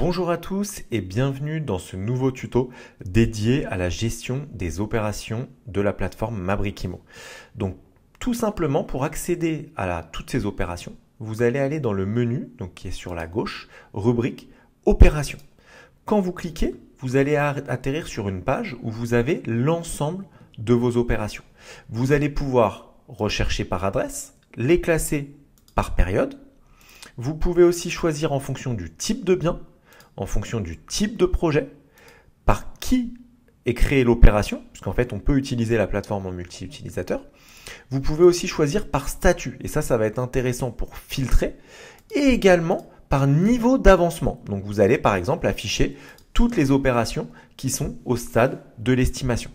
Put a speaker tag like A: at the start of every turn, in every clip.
A: Bonjour à tous et bienvenue dans ce nouveau tuto dédié à la gestion des opérations de la plateforme Mabrikimo. Donc tout simplement pour accéder à toutes ces opérations, vous allez aller dans le menu donc, qui est sur la gauche, rubrique Opérations. Quand vous cliquez, vous allez atterrir sur une page où vous avez l'ensemble de vos opérations. Vous allez pouvoir rechercher par adresse, les classer par période. Vous pouvez aussi choisir en fonction du type de bien, en fonction du type de projet, par qui est créée l'opération, puisqu'en fait on peut utiliser la plateforme en multi-utilisateur. Vous pouvez aussi choisir par statut, et ça va être intéressant pour filtrer, et également par niveau d'avancement. Donc vous allez par exemple afficher toutes les opérations qui sont au stade de l'estimation.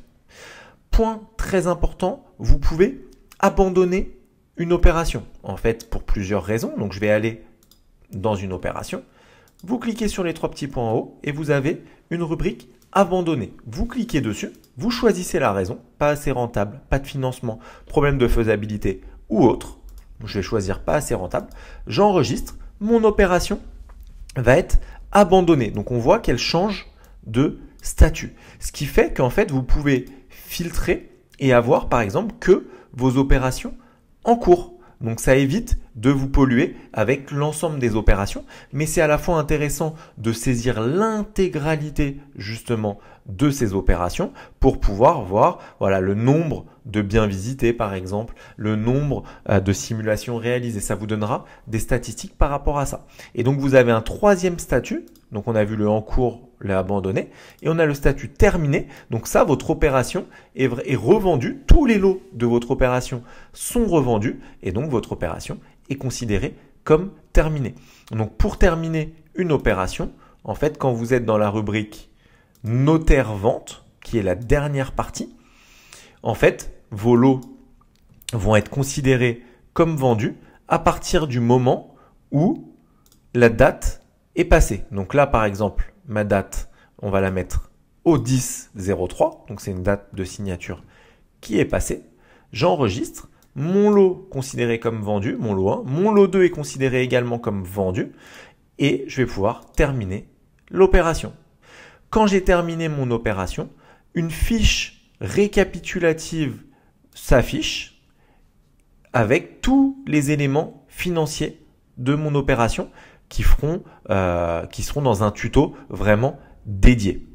A: Point très important, vous pouvez abandonner une opération, en fait pour plusieurs raisons. Donc je vais aller dans une opération, vous cliquez sur les trois petits points en haut et vous avez une rubrique abandonner. Vous cliquez dessus, vous choisissez la raison, pas assez rentable, pas de financement, problème de faisabilité ou autre. Je vais choisir pas assez rentable, j'enregistre, mon opération va être abandonnée. Donc on voit qu'elle change de statut. Ce qui fait qu'en fait vous pouvez filtrer et avoir par exemple que vos opérations en cours. Donc ça évite de vous polluer avec l'ensemble des opérations, mais c'est à la fois intéressant de saisir l'intégralité justement de ces opérations pour pouvoir voir le nombre de biens visités par exemple, le nombre de simulations réalisées. Ça vous donnera des statistiques par rapport à ça. Et donc vous avez un troisième statut, donc on a vu le en cours, le abandonné, et on a le statut terminé. Donc ça, votre opération est revendue, tous les lots de votre opération sont revendus et donc votre opération est considérée comme terminée. Donc pour terminer une opération, en fait, quand vous êtes dans la rubrique notaire vente, qui est la dernière partie, en fait, vos lots vont être considérés comme vendus à partir du moment où la date est passée. Donc là, par exemple, ma date, on va la mettre au 10-03, donc c'est une date de signature qui est passée. J'enregistre. Mon lot considéré comme vendu, mon lot 1, mon lot 2 est considéré également comme vendu et je vais pouvoir terminer l'opération. Quand j'ai terminé mon opération, une fiche récapitulative s'affiche avec tous les éléments financiers de mon opération qui seront dans un tuto vraiment dédié.